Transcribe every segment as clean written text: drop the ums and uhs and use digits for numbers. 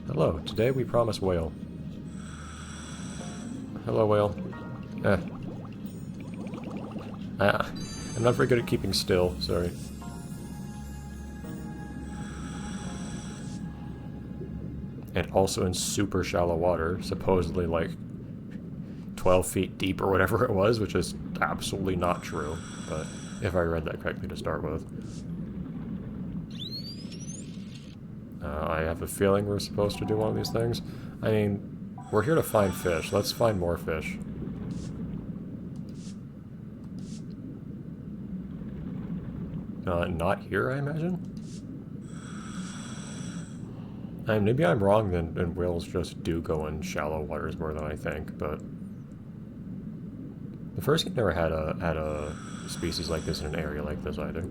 Hello, today we promise whale. Hello, whale. Eh. I'm not very good at keeping still, sorry. And also in super shallow water, supposedly like 12 feet deep or whatever it was, which is absolutely not true, but if I read that correctly to start with. I have a feeling we're supposed to do one of these things. I mean, we're here to find fish. Let's find more fish. Not here, I imagine? I mean, maybe I'm wrong and whales just do go in shallow waters more than I think, but... The first game never had a species like this in an area like this either.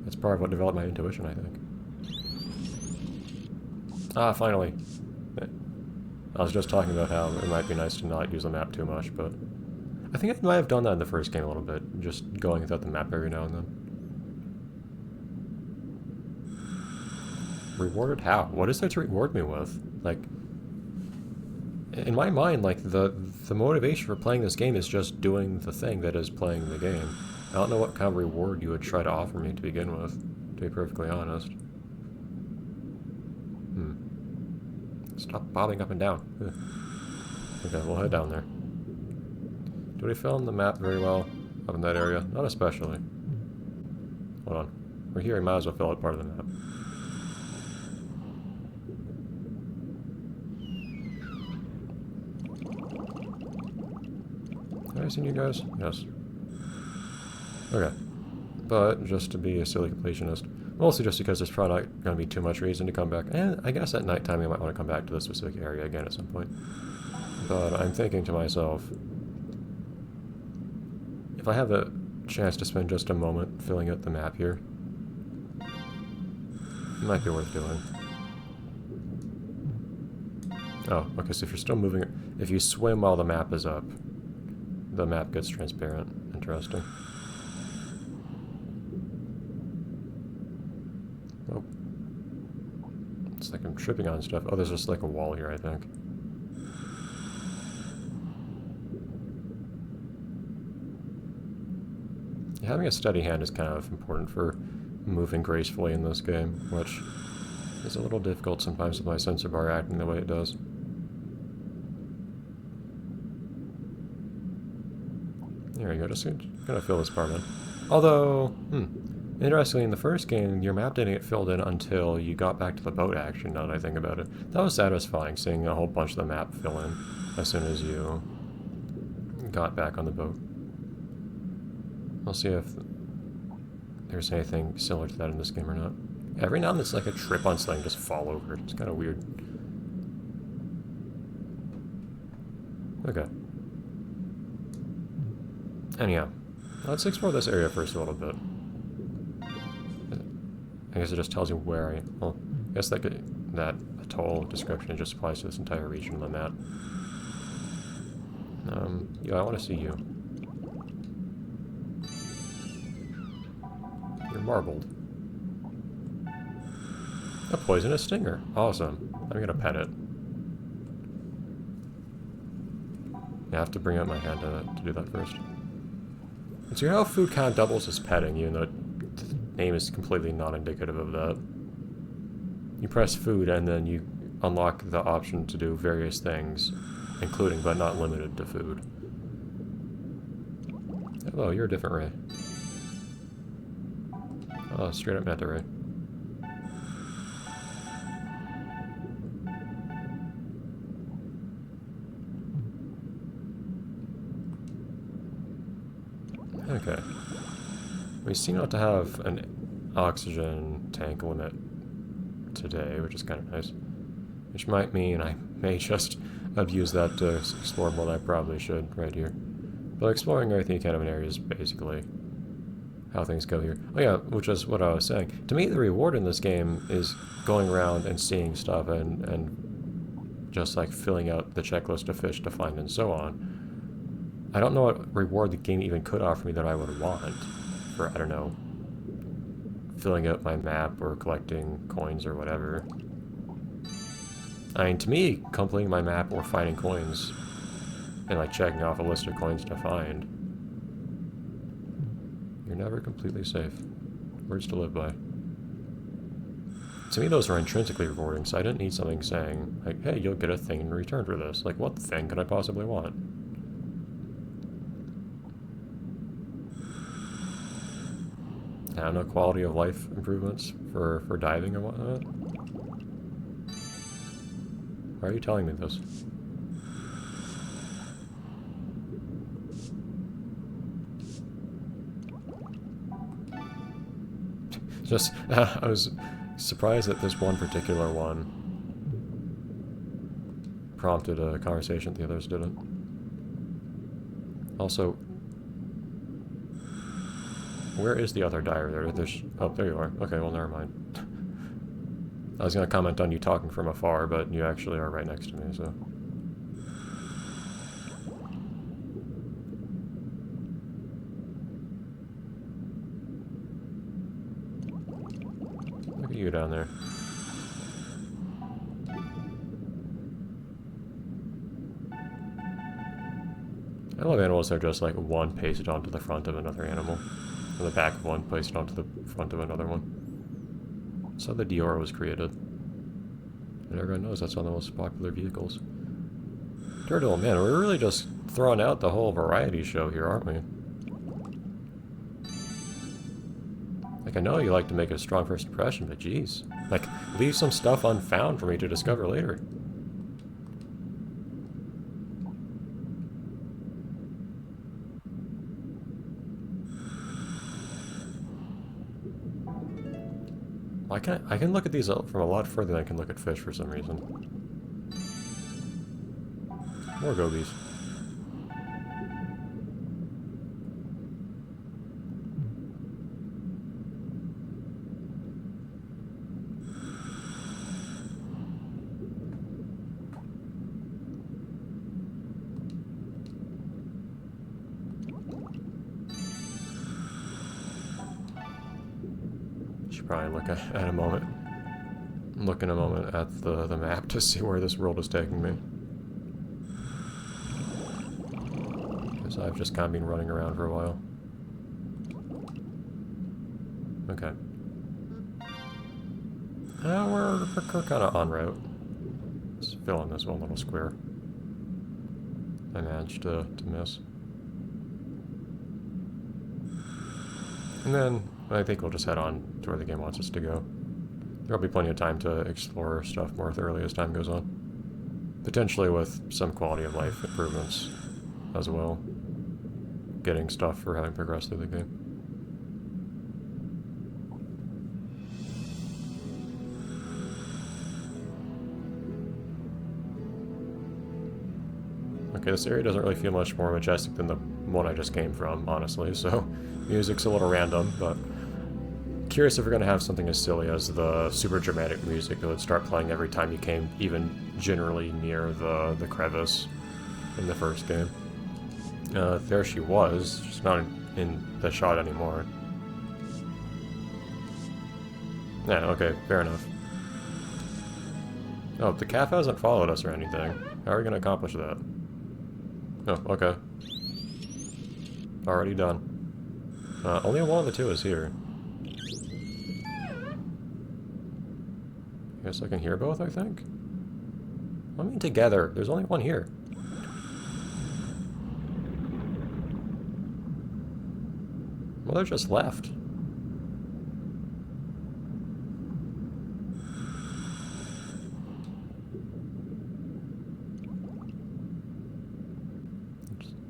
That's part of what developed my intuition, I think. Ah, finally. I was just talking about how it might be nice to not use the map too much, but... I think I might have done that in the first game a little bit, just going without the map every now and then. Rewarded how? What is there to reward me with? Like... In my mind, like, the motivation for playing this game is just doing the thing that is playing the game. I don't know what kind of reward you would try to offer me to begin with, to be perfectly honest. Stop bobbing up and down. Okay, we'll head down there. Do we fill in the map very well up in that area? Not especially. Hold on. We're here, we might as well fill out part of the map. Have I seen you guys? Yes. Okay. But, just to be a silly completionist, mostly just because there's probably not going to be too much reason to come back. And I guess at nighttime we might want to come back to this specific area again at some point. But I'm thinking to myself, if I have a chance to spend just a moment filling out the map here, it might be worth doing. Oh, okay, so if you're still moving, if you swim while the map is up, the map gets transparent. Interesting. Oh. It's like I'm tripping on stuff. Oh, there's just like a wall here, I think. Having a steady hand is kind of important for moving gracefully in this game, which is a little difficult sometimes with my sensor bar acting the way it does. There you go, just gonna fill this part in. Although, interestingly, in the first game, your map didn't get filled in until you got back to the boat action, now that I think about it. That was satisfying, seeing a whole bunch of the map fill in as soon as you got back on the boat. I'll see if there's anything similar to that in this game or not. Every now and then it's like a trip on something, just fall over. It's kind of weird. Okay. Anyhow, let's explore this area first a little bit. I guess it just tells you where I... Well, I guess that atoll description just applies to this entire region on the map. Yeah, I want to see you. You're marbled. A poisonous stinger. Awesome. I'm gonna pet it. I have to bring out my hand to do that first. And so you know how food kind of doubles as petting, even though the name is completely not indicative of that. You press food and then you unlock the option to do various things, including but not limited to food. Hello, you're a different ray. Oh, straight up manta ray. Okay. We seem not to have an oxygen tank limit today, which is kind of nice. Which might mean I may just abuse that to explore more than I probably should right here. But exploring everything you can of an area is basically how things go here. Oh yeah, which is what I was saying. To me, the reward in this game is going around and seeing stuff and just like filling out the checklist of fish to find and so on. I don't know what reward the game even could offer me that I would want for, I don't know, filling out my map or collecting coins or whatever. I mean, to me, completing my map or finding coins and like checking off a list of coins to find, you're never completely safe. Words to live by. To me, those are intrinsically rewarding, so I didn't need something saying, like, hey, you'll get a thing in return for this. Like, what thing could I possibly want? I don't know, quality of life improvements for diving and whatnot? Why are you telling me this? Just, I was surprised that this one particular one prompted a conversation the others didn't. Also, where is the other diver? Oh, there you are. Okay, well, never mind. I was going to comment on you talking from afar, but you actually are right next to me, so... Look at you down there. I love animals that are just like one pasted onto the front of another animal. And the back of one pasted onto the front of another one. That's how the Dior was created. And everyone knows that's one of the most popular vehicles. Turtle, man, we're really just throwing out the whole variety show here, aren't we? Like, I know you like to make a strong first impression, but geez. Like, leave some stuff unfound for me to discover later. I can look at these from a lot further than I can look at fish for some reason. More gobies. Probably look at a moment. Look in a moment at the map to see where this world is taking me. Because I've just kind of been running around for a while. Okay. We're kind of en route. Let's fill in this one little square I managed to miss. And then I think we'll just head on to where the game wants us to go. There'll be plenty of time to explore stuff more thoroughly as time goes on. Potentially with some quality of life improvements as well. Getting stuff for having progressed through the game. Okay, this area doesn't really feel much more majestic than the one I just came from, honestly, so music's a little random, but curious if we're going to have something as silly as the super dramatic music that would start playing every time you came even generally near the crevice in the first game. There she was, just not in the shot anymore. Yeah, okay, fair enough. Oh, the calf hasn't followed us or anything. How are we going to accomplish that? Oh, okay. Already done. Only one of the two is here. I guess I can hear both, I think? I mean, together. There's only one here. Well, they're just left.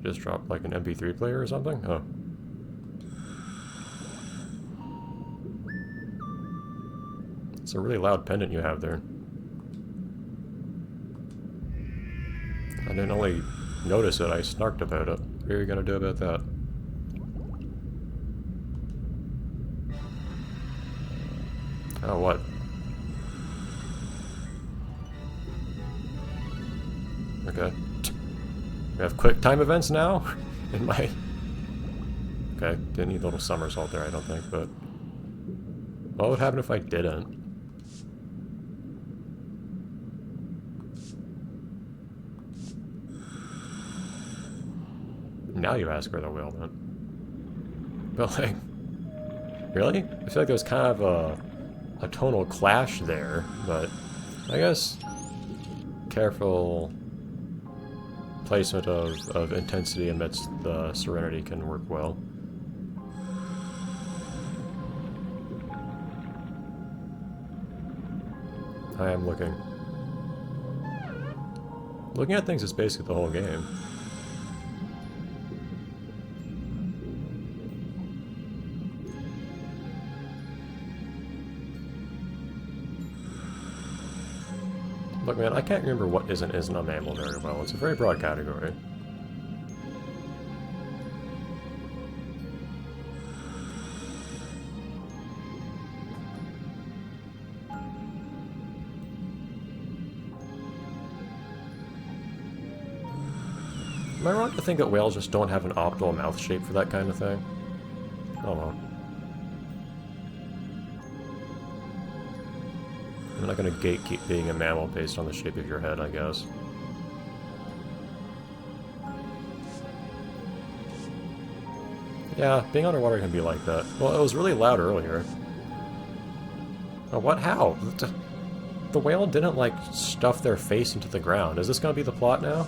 Just dropped like an MP3 player or something? Oh. It's a really loud pendant you have there. I didn't only notice it, I snarked about it. What are you gonna do about that? Oh, what? Okay. We have quick time events now? In my... Okay, didn't need a little somersault there, I don't think, but... What would happen if I didn't? Now you ask where the whale went. But like, really? I feel like there's kind of a tonal clash there, but I guess careful placement of intensity amidst the serenity can work well. I am looking. Looking at things is basically the whole game. Look, man, I can't remember what is and isn't a mammal very well. It's a very broad category. Am I wrong to think that whales just don't have an optimal mouth shape for that kind of thing? I don't know. I'm not gonna gatekeep being a mammal based on the shape of your head, I guess. Yeah, being underwater can be like that. Well, it was really loud earlier. Oh, what? How? The whale didn't, like, stuff their face into the ground. Is this gonna be the plot now?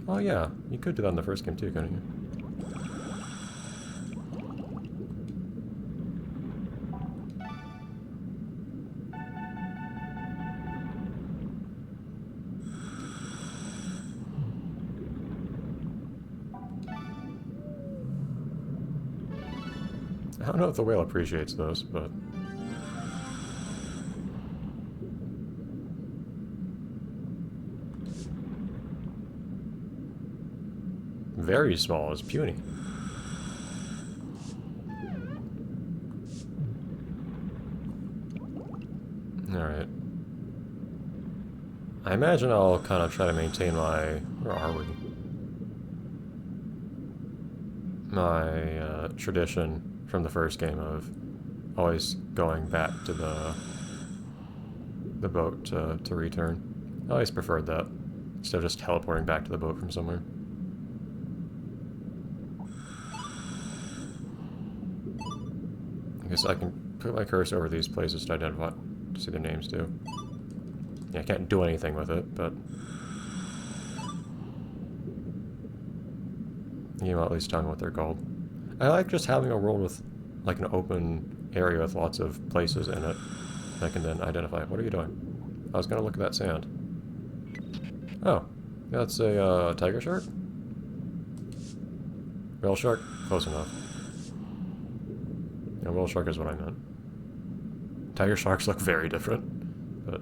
Oh yeah, you could do that in the first game too, couldn't you? I don't know if the whale appreciates those, but... very small is puny. Alright. I imagine I'll kind of try to maintain my... where are we? My tradition from the first game of always going back to the boat to return. I always preferred that, instead of just teleporting back to the boat from somewhere. I guess I can put my cursor over these places to identify, to see their names too. Yeah, I can't do anything with it, but... you know, at least tell me what they're called. I like just having a world with, like, an open area with lots of places in it. I can then identify. What are you doing? I was gonna look at that sand. Oh, that's a tiger shark? Whale shark? Close enough. Yeah, whale shark is what I meant. Tiger sharks look very different, but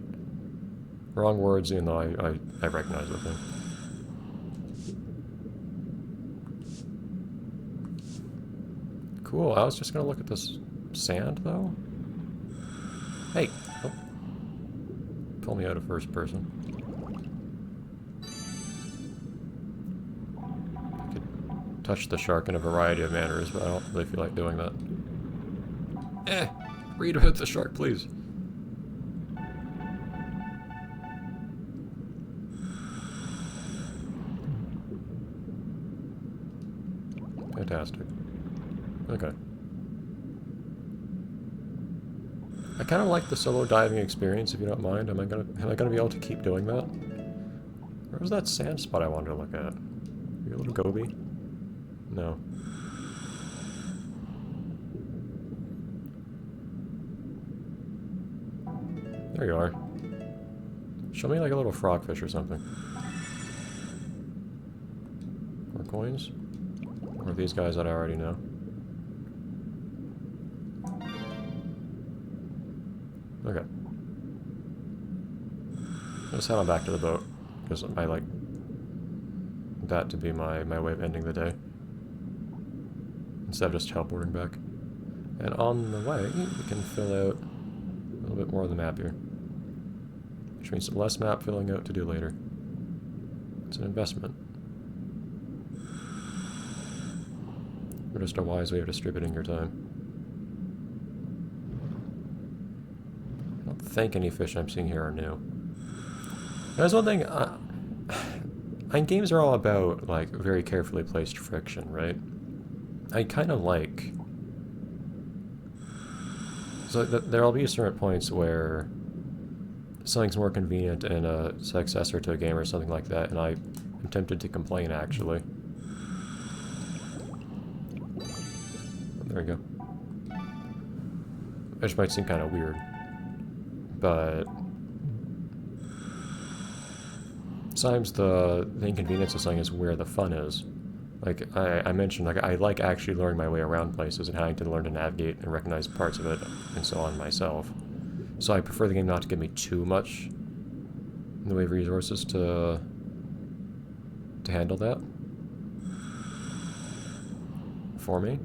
wrong words, even though I recognize the thing. Cool, I was just gonna look at this sand, though. Hey! Oh. Pull me out of first person. I could touch the shark in a variety of manners, but I don't really feel like doing that. Read about the shark, please. Fantastic. Okay. I kind of like the solo diving experience, if you don't mind. Am I gonna be able to keep doing that? Where was that sand spot I wanted to look at? You a little goby? No. There you are. Show me like a little frogfish or something. More coins? Or these guys that I already know? Okay. Let's head on back to the boat, because I like that to be my way of ending the day. Instead of just teleporting back. And on the way, we can fill out a little bit more of the map here. Which means less map filling out to do later. It's an investment. Or just a wise way of distributing your time. don't think any fish I'm seeing here are new. There's one thing, and games are all about, like, very carefully placed friction, right? I kind of like... So there'll be certain points where something's more convenient in a successor to a game or something like that, and I'm tempted to complain, actually. There we go. Which might seem kind of weird, but sometimes the inconvenience of something is where the fun is. Like I mentioned, like I like actually learning my way around places and having to learn to navigate and recognize parts of it and so on myself. So I prefer the game not to give me too much in the way of resources to handle that for me.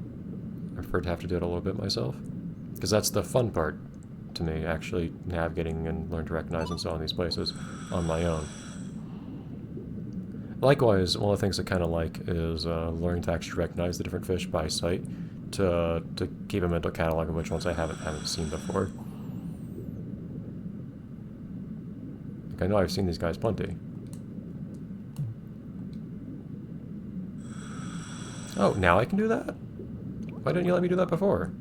I prefer to have to do it a little bit myself, because that's the fun part to me, actually navigating and learn to recognize and so on these places on my own. Likewise, one of the things I kind of like is learning to actually recognize the different fish by sight to keep a mental catalog of which ones I haven't seen before. Like, I know I've seen these guys plenty. Oh, now I can do that? Why didn't you let me do that before?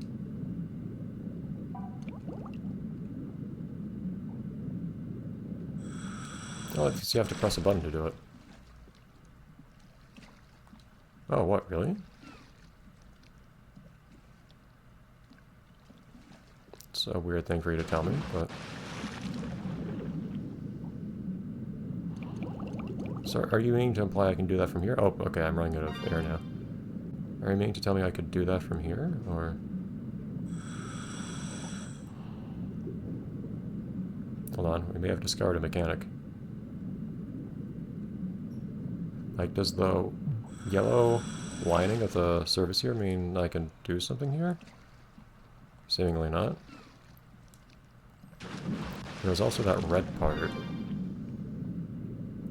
Oh, it's, you have to press a button to do it. Oh, what, really? It's a weird thing for you to tell me, but... So, are you meaning to imply I can do that from here? Oh, okay, I'm running out of air now. Are you meaning to tell me I could do that from here, or...? Hold on, we may have discovered a mechanic. Like, does the yellow lining of the surface here mean I can do something here? Seemingly not. There's also that red part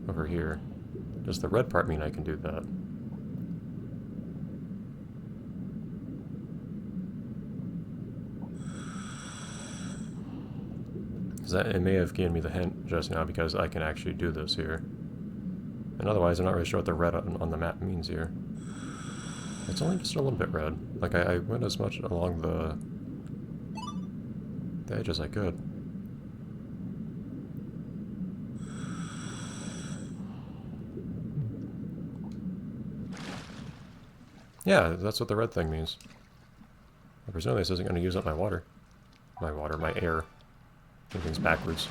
over here. Does the red part mean I can do that? Because it may have given me the hint just now because I can actually do this here. And otherwise, I'm not really sure what the red on the map means here. It's only just a little bit red. Like, I went as much along the edge as I could. Yeah, that's what the red thing means. Presumably this isn't going to use up my water. My air. Doing things backwards.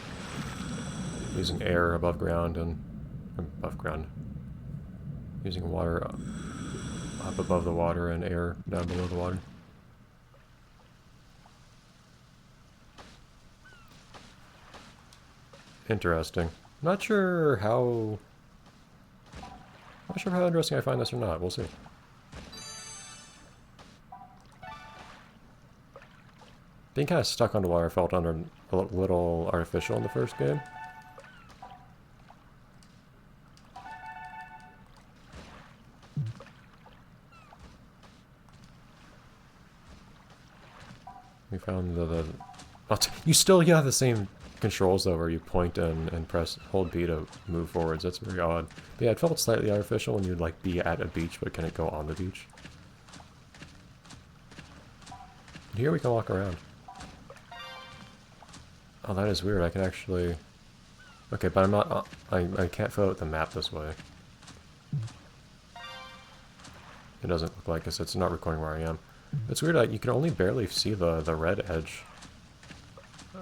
Using air above ground and... above ground. Using water up above the water and air down below the water. Interesting. Not sure how interesting I find this or not. We'll see. Being kind of stuck underwater felt a little artificial in the first game. We found you still have the same controls though, where you point and press hold B to move forwards. That's very odd. But yeah, it felt slightly artificial when you'd like be at a beach, but couldn't go on the beach. And here we can walk around. Oh, that is weird. I can actually... Okay, but I'm not... I can't fill out the map this way. It doesn't look like it's not recording where I am. It's weird that you can only barely see the red edge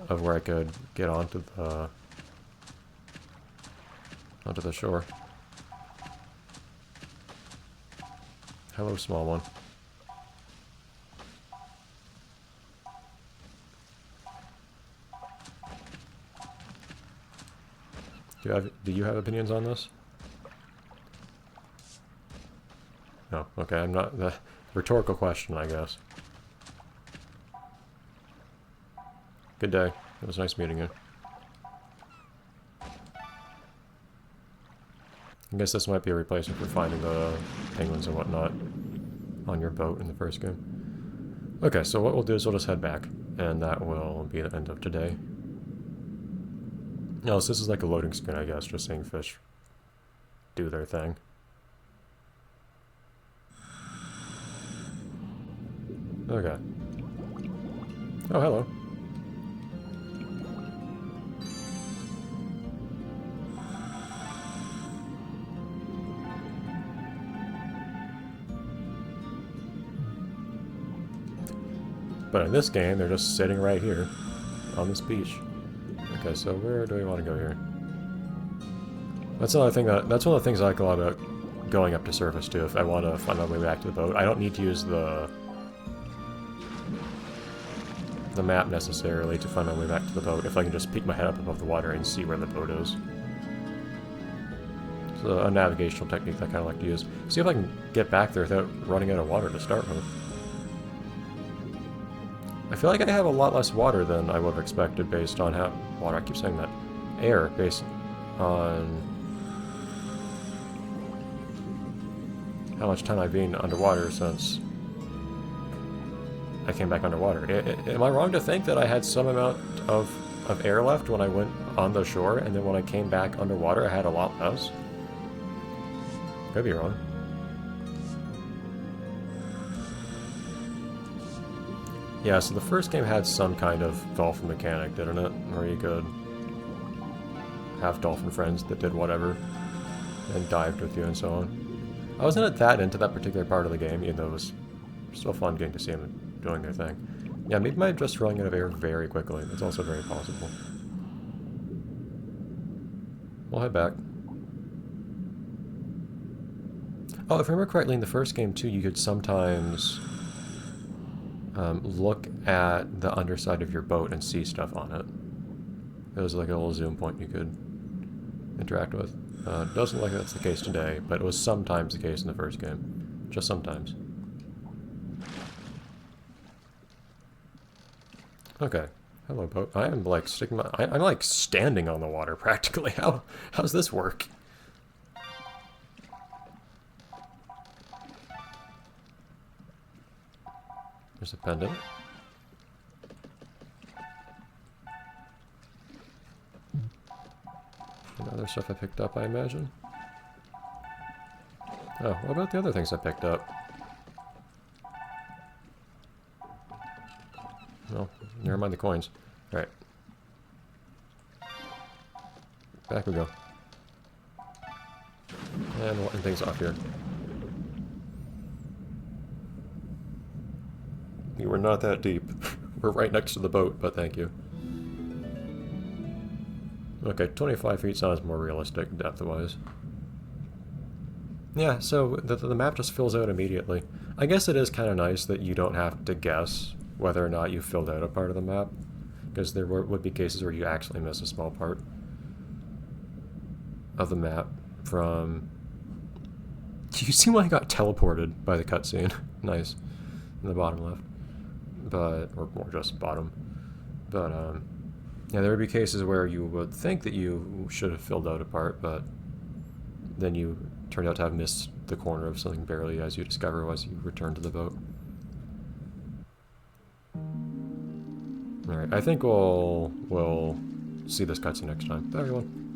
of where I could get onto the shore. Hello, small one. Do you have opinions on this? No. Okay, I'm not... The rhetorical question, I guess. Good day. It was nice meeting you. I guess this might be a replacement for finding the penguins and whatnot on your boat in the first game. Okay, so what we'll do is we'll just head back, and that will be the end of today. No, so this is like a loading screen, I guess, just seeing fish do their thing. Okay. Oh, hello. But in this game, they're just sitting right here on this beach. Okay, so where do we want to go here? That's another thing that's one of the things I like a lot about going up to surface too. If I want to find my way back to the boat, I don't need to use the map necessarily to find my way back to the boat. If I can just peek my head up above the water and see where the boat is. So a navigational technique that I kind of like to use. See if I can get back there without running out of water to start with. I feel like I have a lot less water than I would have expected based on how... Water, I keep saying that. Air, based on how much time I've been underwater since I came back underwater. Am I wrong to think that I had some amount of air left when I went on the shore, and then when I came back underwater I had a lot less? Could be wrong. Yeah, so the first game had some kind of dolphin mechanic, didn't it? Where you could have dolphin friends that did whatever and dived with you and so on. I wasn't that into that particular part of the game, even though it was still fun getting to see them doing their thing. Yeah, maybe I'm just running out of air very quickly. That's also very possible. We'll head back. Oh, if I remember correctly, in the first game too, you could sometimes look at the underside of your boat and see stuff on it. It was like a little zoom point you could interact with. Doesn't look like that's the case today, but it was sometimes the case in the first game. Just sometimes. Okay. Hello, boat. I am like sticking my... I'm like standing on the water practically. How's this work? There's a pendant. And other stuff I picked up, I imagine. Oh, what about the other things I picked up? Well, never mind the coins. Alright. Back we go. And letting things off here. We were not that deep. We're right next to the boat, but thank you. Okay, 25 feet sounds more realistic depth-wise. Yeah, so the map just fills out immediately. I guess it is kind of nice that you don't have to guess whether or not you filled out a part of the map, because there would be cases where you actually miss a small part of the map from... Do you see why I got teleported by the cutscene? Nice. In the bottom left. But, or more just bottom. But, yeah, there would be cases where you would think that you should have filled out a part, but then you turned out to have missed the corner of something barely, as you discover as you return to the boat. Alright, I think we'll see this cutscene next time. Bye, everyone.